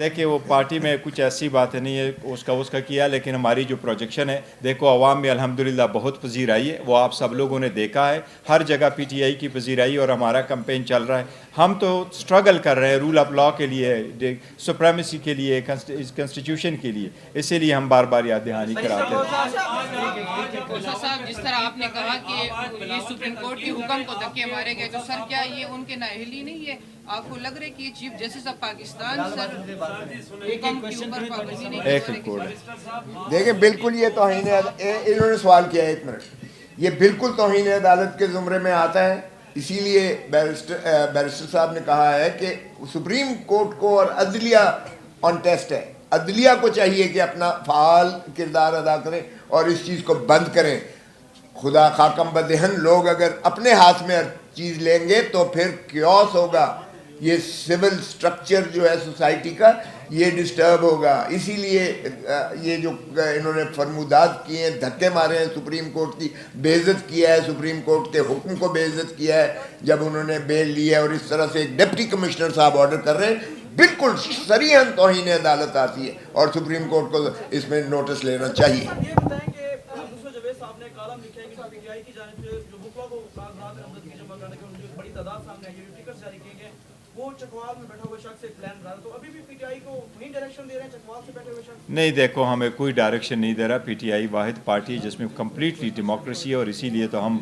देखिए वो पार्टी में कुछ ऐसी बात नहीं है, उसका उसका किया, लेकिन हमारी जो प्रोजेक्शन है देखो अवाम में अल्हम्दुलिल्लाह बहुत पजीर आई है, वो आप सब लोगों ने देखा है, हर जगह पीटीआई की पजीर आई और हमारा कैंपेन चल रहा है। हम तो स्ट्रगल कर रहे हैं रूल ऑफ लॉ के लिए, सुप्रीमेसी के लिए, कॉन्स्टिट्यूशन के लिए, इसीलिए हम बार बार याद दहानी कराते हैं। साहब, जिस तरह आपने कहा कि ये सुप्रीम कोर्ट के हुक्म को धक्के मारे गए, तो सर क्या ये उनके नाअहली नहीं है? आपको लग रहा है कि chief justice of Pakistan sir हुक्म के ऊपर पाबंदी नहीं करेंगे? देखिए बिल्कुल ये तौहीन इन्होंने सवाल किया है, 1 मिनट, ये बिल्कुल तौहीन अदालत के जुमरे में आता है। इसीलिए बैरिस्टर साहब ने कहा है कि सुप्रीम कोर्ट को और अदलिया ऑन टेस्ट है, अदलिया को चाहिए कि अपना फ़ाल किरदार अदा करें और इस चीज़ को बंद करें। खुदा खाकम बदहन लोग अगर अपने हाथ में हर चीज़ लेंगे तो फिर क्योस होगा, ये सिविल स्ट्रक्चर जो है सोसाइटी का ये डिस्टर्ब होगा। इसीलिए ये जो इन्होंने फरमुदात किए हैं, धक्के मारे हैं, सुप्रीम कोर्ट की बेइज्जत किया है, सुप्रीम कोर्ट के हुक्म को बेइज्जत किया है जब उन्होंने बेल ली है, और इस तरह से एक डिप्टी कमिश्नर साहब ऑर्डर कर रहे हैं, बिल्कुल सरीहन तौहीन अदालत आती है और सुप्रीम कोर्ट को इसमें नोटिस लेना चाहिए। वो चकवाल में बैठा हुआ शख्स एक प्लान बना रहा, तो अभी भी पीटीआई को वही डायरेक्शन दे रहे हैं, चकवाल से बैठे हुए शख्स? नहीं, देखो हमें कोई डायरेक्शन नहीं दे रहा। पीटीआई वाहिद पार्टी है जिसमें कम्प्लीटली डेमोक्रेसी है, और इसीलिए तो हम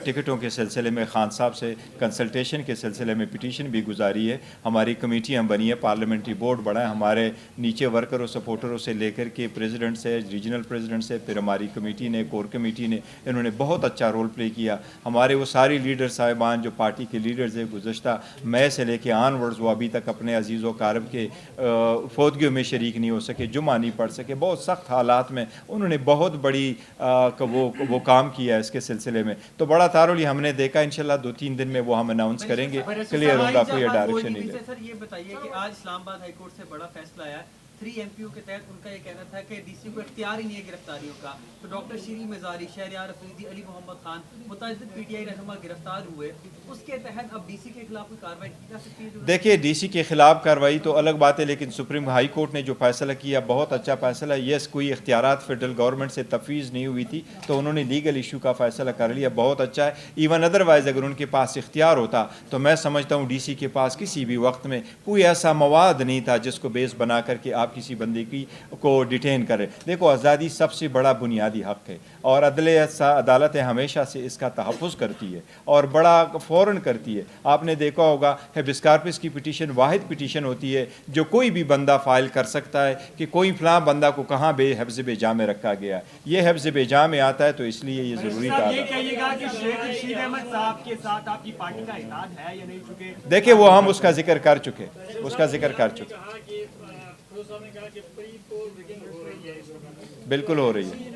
टिकटों के सिलसिले में खान साहब से कंसल्टेशन के सिलसिले में पिटीशन भी गुजारी है। हमारी कमेटियाँ बनी है, पार्लियामेंट्री बोर्ड बड़ा है, हमारे नीचे वर्करों सपोर्टरों से लेकर के प्रेसिडेंट से, रीजनल प्रेसिडेंट से, फिर हमारी कमेटी ने, कोर कमेटी ने, इन्होंने बहुत अच्छा रोल प्ले किया। हमारे वो सारी लीडर साहिबान जो पार्टी के लीडर्स हैं, गुज़श्ता मई से लेके ऑनवर्ड्स वो अभी तक अपने अजीज़ व कारब के फौतगियों में शरीक नहीं हो सके, जुमा नहीं पढ़ सके, बहुत सख्त हालात में उन्होंने बहुत बड़ी वो काम किया है इसके सिलसिले में। तो बड़ा तारुल हमने देखा, इंशाल्लाह 2-3 दिन में वो हम अनाउंस करेंगे, क्लियर होगा, कोई डायरेक्शन नहीं है। सर ये बताइए कि आज इस्लामाबाद हाई कोर्ट से बड़ा फैसला आया है, 3 MPO के तहत उनका ये कहना था कि डीसी को इख्तियार ही नहीं है गिरफ्तारियों का। तो डॉक्टर शीरी मजारी, शहरयार अफरीदी, अली मोहम्मद खान, मुतअद्दिद पीटीआई रहनुमा गिरफ्तार हुए, उसके तहत अब डीसी के खिलाफ कोई कार्रवाई की जा सकती है? देखिए डीसी के खिलाफ कार्रवाई तो अलग बात है, लेकिन सुप्रीम हाई कोर्ट ने जो फैसला किया बहुत अच्छा फैसला है। यस, कोई इख्तियारात फेडरल गवर्नमेंट से तफवीज़ नहीं हुई थी, तो उन्होंने लीगल इशू का फैसला कर लिया, बहुत अच्छा है। इवन अदरवाइज़ अगर उनके पास इख्तियार होता तो मैं समझता हूँ डीसी के पास किसी भी वक्त में कोई ऐसा मवाद नहीं था जिसको बेस बना करके आप किसी बंदे की को डिटेन करें। देखो आज़ादी सबसे बड़ा बुनियादी हक है, और अदालतें हमेशा से इसका तहफ़्फ़ुज़ करती है और बड़ा फ़ौरन करती है। आपने देखा होगा हेबिस कार्पस की पिटीशन वाहिद पिटीशन होती है जो कोई भी बंदा फ़ाइल कर सकता है कि कोई फ़लाँ बंदा को कहाँ हिफ्ज़ बेजा में रखा गया। ये हिफ्ज़ बेजा में आता है, तो इसलिए ये ज़रूरी था। देखिए वो हम उसका जिक्र कर चुके, बिल्कुल हो रही है।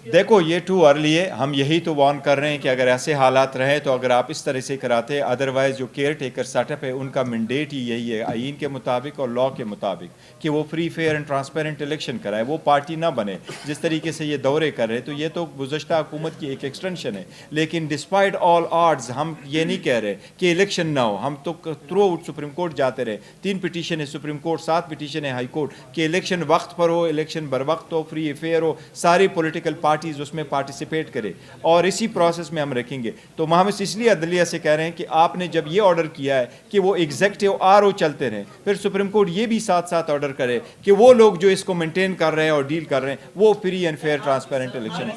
देखो ये टू अर्ली है, हम यही तो वार्न कर रहे हैं कि अगर ऐसे हालात रहे तो अगर आप इस तरह से कराते, अदरवाइज जो केयर टेकर सेटअप है उनका मैंडेट ही यही है आईन के मुताबिक और लॉ के मुताबिक कि वो free fair and transparent election कराए, वो पार्टी ना बने। जिस तरीके से ये दौरे कर रहे हैं तो ये तो गुज़श्ता हुकूमत की एक एक्सटेंशन है, लेकिन डिस्पाइट ऑल ऑड्स हम ये नहीं कह रहे कि इलेक्शन ना हो। हम तो थ्रू आउट सुप्रीम कोर्ट जाते रहे, 3 पिटीशन है सुप्रीम कोर्ट, 7 पिटीशन है हाई कोर्ट कि इलेक्शन वक्त पर हो, इलेक्शन बर वक्त हो, फ्री फेयर हो, सारी पॉलिटिकल पार्टीज उसमें पार्टिसिपेट करें, और इसी प्रोसेस में हम रखेंगे। तो हम इसलिए अदलिया से कह रहे हैं कि आपने जब ये ऑर्डर किया है कि वो एग्जेक्टिव RO चलते रहें, फिर सुप्रीम कोर्ट ये भी साथ साथ ऑर्डर करे कि वो लोग जो इसको मेंटेन कर रहे हैं और डील कर रहे हैं वो free and fair transparent election